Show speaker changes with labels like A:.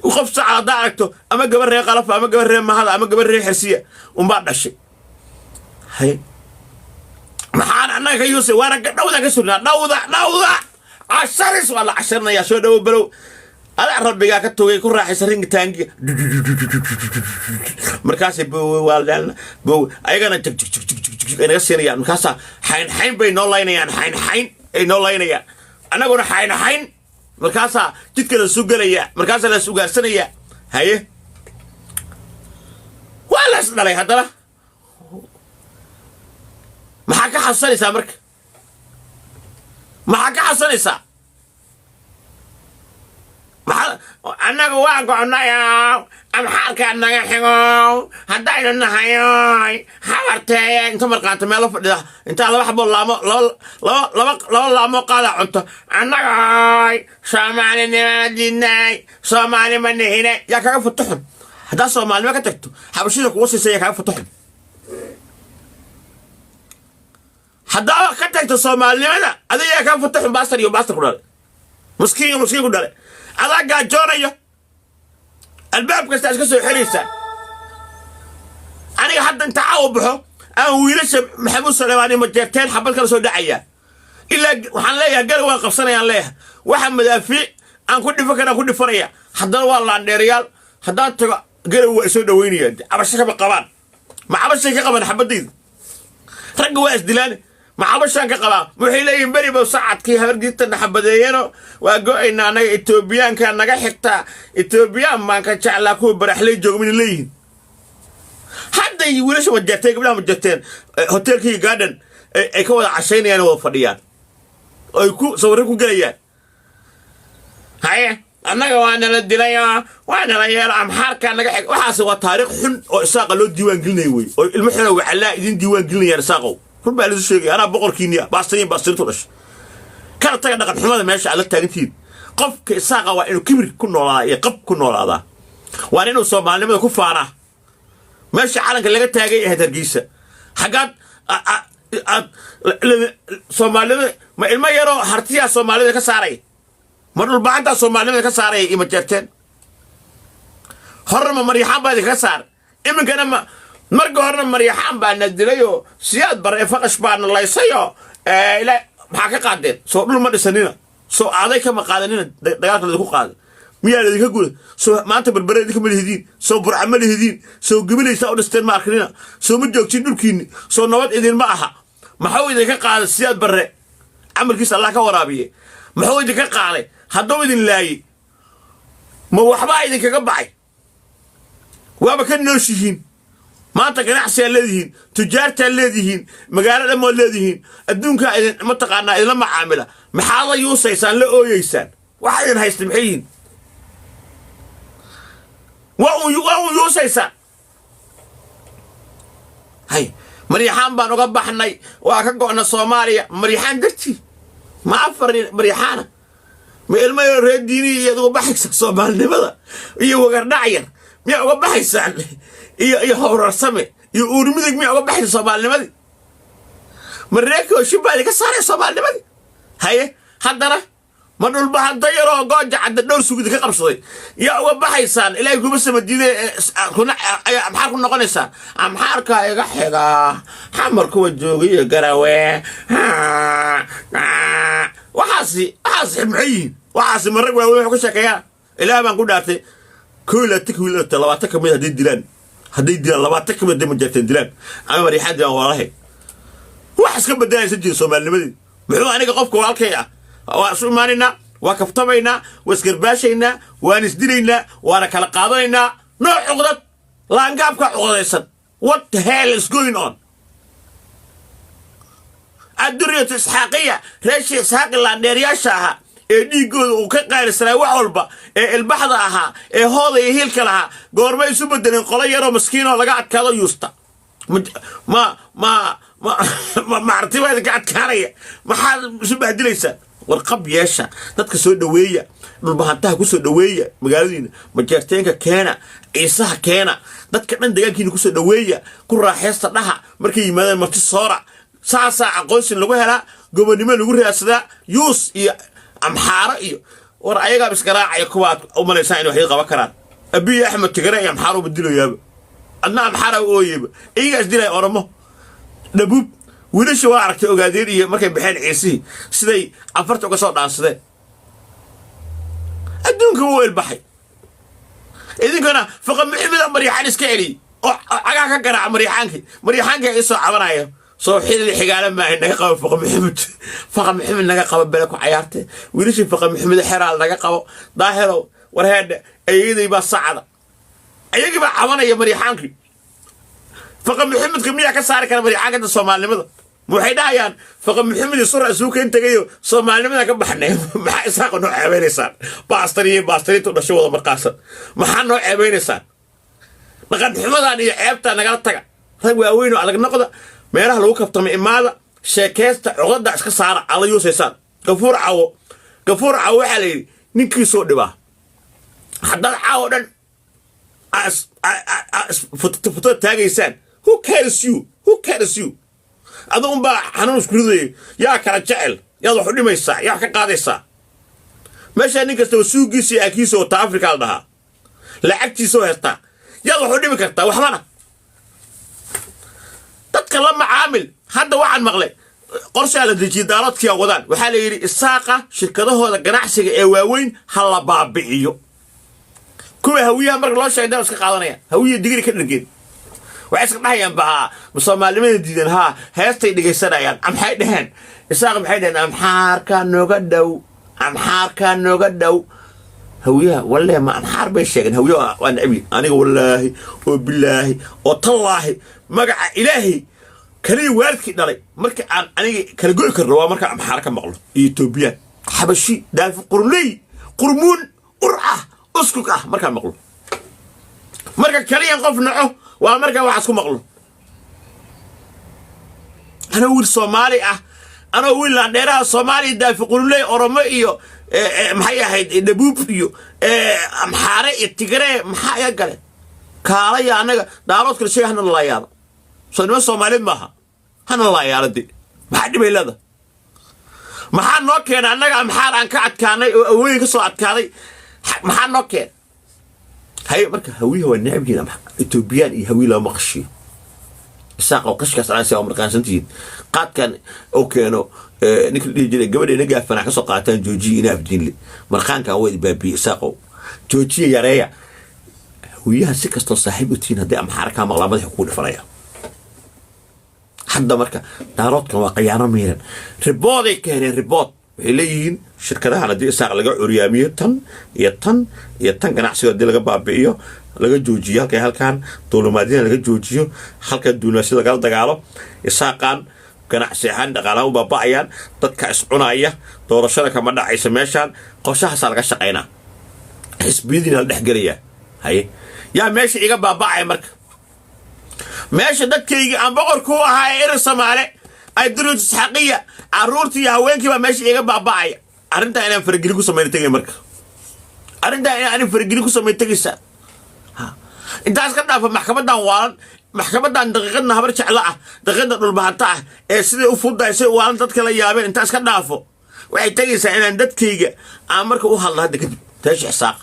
A: وخف ساعة داركتو أما قبل ريق قلف أما قبل ريق ما هذا أما قبل ريق حرسية ومبعد الشيء هاي محانا أنا كيوسي وانا نوضع كسرنا نوضع عشرس ولا عشرنا يا شو دو بلو أنا ربي قاعد كتوي كل راح يسرين تانجي مركاسي بو والدنا بو أيقنا تك تك تك تك تك أنا سيريا مركاسا حين بين نولين يعني حين نولين يعني أنا قلنا حين مركاسا تذكر السوق ليا مركاسا السوق السنية هاي ولا سنة لي هذا ما حكى حصل يسامرك ما حكى حصل يسا ما أنا قواعد قلنا يا أم حركة أنا حيو هداين النهاية حوارتي أنت مرقات ملف ده أنت لا بحب الله لا ما قال أنت أنا جاي سامعني ناديناي سامعني من هنا يا كيف فتحهم هذا سامعني ما كتبته حبشيلك وصي سيا كيف فتحهم هذا كتبته سامعني أنا هذا يا كيف فتحهم باستر يوم باستر كله مسكين كله هذا قاعد جونية الباب كسر حريسة أنا حد أنت عاوبه أو يلش محمود سليماني مجرتين حبل كلا سود عيا إلا وحن ليه قال واقف سنة عليه وحمد أفي أنا كنت فكر أنا كنت فريا حضر والله عند ريال حضرت قالوا سود ويني أبشر بقبان ما أبشر كقبان حبدين رجوا إسدلاني ما أبشر كقبان محيلين ينبري بوسعة كي هرجيت نحبدينه وأقول إن أنا إثيوبيان كان نجح حتى إثيوبيان ما كان شعلكوا برحلة جو من الليل حتى يقولش مجتين قبلها مجتين هوتيل كي جاردن يكون عشان يعني وفديان أو يكون صوركوا جايين هاي أنا وانا الدنيا وانا لا أم حركة نجح وحاسب تاريخ حن ساق له ديوان قلني وي المحنة وعلاء يدين ديوان قلني يا ساقو هم بعد الشيء أنا بقول كينيا باستين تولش كانت تجد نقد حمادة ماشي على التاريخين قف كساقة وإنه كبر كنا ولا يقب كنا ولا هذا وإنه صومالي ما كفارة ماشي عالك اللي قلت تاجي هترجيسه حاجات صومالي ما يرى هرتيا صومالي كساري مرة بعد صومالي كساري إمتى هرم مريحان بعد كسار إما كان ما مرجو هرم مريحان بعد ندليو سياد برا فقش بعد الله يسيو لا حاجة قادين سو لو ما سنينا سو عليك ما قادين دقات اللي هو قاد ميا اللي يقول سو ما أنت بالبرد كم الهدين سو برعمل الهدين سو قبل يساعد استن ماركنا سو متجوكين دولكين سو نواد إذن معها ما هو إذا قاد السياد برا عمل كيس الله كورابيه ما هو إذا قاد هذا إذن لاي ما هو حبا إذا كقبعي وما كان نوشيين ما أنت كنعسي الذين تجارة الذين مقالة أمو الذين الدون كائن متقعنا إذا ما عاملة محاضة يوسيسان لأو يسان وحيين هايستمحيين وأو يوسيسان هاي مريحان بانو قبحناي وأكاقونا صوماليا مريحان درتي ما أفر مريحانا ما يريد ديني يدو بحكسك صومال نبدا يوغر نعير ميا قبحيسان iyo hawrar same iyo uurmidig miyaa uga baxay Soomaalnimadii mareeko shibali ka saaray Soomaalnimadii haye haddana ma dhul bahan dayaro gooja cad dhowr sugid ka qabsaday yaa uga baxaysan ilaahay kuma samadiiday kuna maxaa ku noqonaysaa amxaarka iga xiga xamarku wajoogay garawe waxaasi maxay marag waa wuxuu ka sheekeeyaa ilaahay baan ku dhaartay كل تلواتك من هذه الدلان هذه الدلان لواتك من دم جات الدلان أنا مريحان ده والله واحد كم بدنا يسجل صومال نمدي محو أنا قفك والكيا وصومالنا وكفتمينا وسكرباشينا ونسدينا وأنا كلا قاضينا نوع عقدة لا نقابك عقدة يسد what the hell is going on الدنيا إسحاقية ليش إسحاق اللي نرياشها dhiigooda uu ka qaarisanay wax walba ilbaxda aha hooda iyo hilka laha goorma isu bedeleen qolo yar oo miskiin oo laga adkaado yuusta ma artibaad ka adkaanaya maxaa isu bahdilaysa warqab yeesha dadka soo dhaweeya dhulbahantaha ku soo dhaweeya magaaladiina majeerteenka keena ciisaha keena dadka dhan deegaankiina ku soo dhaweeya ku raaxeysta dhaha markay yimaadaan marti soora saasa aqoonsi lagu helaa gobonimo lagu raadsadaa yuus iyo amxaara iyo war ayagaa iskaraacaya kuwaad u malaysaan in waxay qaban karaan abiy axmed tigre iyo amxaar u badilayaaba adna amxaar oo ooyeba iyagas dilay ormo dhabuub wiilasha waa aragtay ogaadeen iyo markay baxeen ciisii siday afarta uga soo dhaansadeen adduunka wuu ilbaxay idinkana faqa maxamed maryaxaan iska celi oo cagaa ka garaaca maryaxaanka ay soo cabanaya soo xilli xigaala ma ay naga qabo faqa maxamed naga qabo bele ku cayaartay wiilasha faqa maxamed xeraal naga qabo daahiro war heedha ayaday baa sacada ayagii baa cabanaya maryaxaankii faqa maxamed miyaa ka saari kara maryaxaanka Soomaalnimada waxay dhahayaan faqa maxamed sura suuqa inta gayo Soomaalnimada ka baxnay maxaa isaaqo noo ceebeynaysan baastari to dhasho wada marqaasan maxaa noo ceebeynaysan dhaqan xumadan iyo ceebta nagala taga rag waaweyn oo adag noqda meelaha lagu kabtamo imaada sheekeysta codada iska saara ala yuusaysan gafuur caawo waxa la yiri ninkii soo dhibaa haddana caawo dhan foto taagaysan who cares you adoo baa xanuun isku riday yaa kala jecel yaad wax u dhimaysaa yaa ka qaadaysaa meesha nin kasta suugiisa akiiso ta Afrika la dhaha lacagtiisa heesta yaad wax u dhimi kartaa waxbana dadka la macaamil hadda waxaan maqlay qorshe la dejiyay daaladkii wadaan waxa la yiri isaaqa shirkadahooda ganacsiga ee waaweyn hal la baabi'iyo kuwa hawiyaha marka loo sheegay iska qaadanaya hawiye digri ka dhigeen waxay iska dhahayaan baa Soomaalnimada diidan ha heestay dhigaysanayaan maxay dhaheen isaaq maxay dhaheen amxaarka nooga dhow hawiyaha wallahi ma amxaar bay sheegeen hawiyaha waan abi aniga wallahi oo billahi oo tallaahi magaca ilaahi kaliya waalidkii dhalay marka aan aniga kala goy karno waa marka amxaar ka maqlo Ethiopia xabashi daafi qurmuun urah uskuk marka maqlo marka kaliya qof naco waa marka wax isku maqlo ana wiil Soomaali ana wiil la dheeraha Soomaali daafi qurulay oromo iyo maxay ahayd dhabuub iyo amxaare iyo tigre maxay ya gale kaala ya anaga daarood kale sheegana la yaado Soomaali maaha hana la yaado maxaa dhibaylada maxaa noo keenay anaga amxaar aan ka adkaanay oo awooyin ka soo adkaaday maxaa noo keenay hay marka hawiyaha waa nacabkiina Ethiopian iyo hawiila maqshi isaaq oo qashkaas aan soo marqaansantiin qaadkan oo keeno ninka dhijay gabadheena gaafana ka soo qaataan jooji ina afdiinle marqaanka way baabi isaaqo jooji yareeya hawiyaha si kasto saaxiib u tiin hadii amxaar ka maqlaamada ku dhifanaya hadda marka daaroodkan waa qiyaano miiran ribooday keeneen ribood waxay leeyihiin shirkadaha hadii isaaq laga curyaamiyo tan ganacsiga hadii laga baabi'iyo laga joojiyo halkan dowlamaadina laga joojiyo halka duunaasi laga dagaalo isaaqan ganacsi ahaan dhaqaalaha u baaba'ayaan dadka iscunaya doorashada kama dhacaysa meeshan qorshahaas laga shaqeynaa xisbiyadina la dhexgalaya haye yaa meesha iga baaba'ay marka meesha dadkayga aan boqorku ahaa ee Soomaali ay duruus xaqiya aruurtii haweenkii baa meesha iga baaba'ay arinta inaan fargelin ku sameeyay tagay marka arinta inaan fargelin ku sameeyay tagaysa intaas ka dhaafo maxkamadan daqiiqadna habar jecla daqiiqada dhulbaanta ee sidii u fudaysay waan dadka la yaabeen intaas ka dhaafo waxay tagaysaa inaan dadkayga aan marka u hadlo hadda kadib taashiix saaq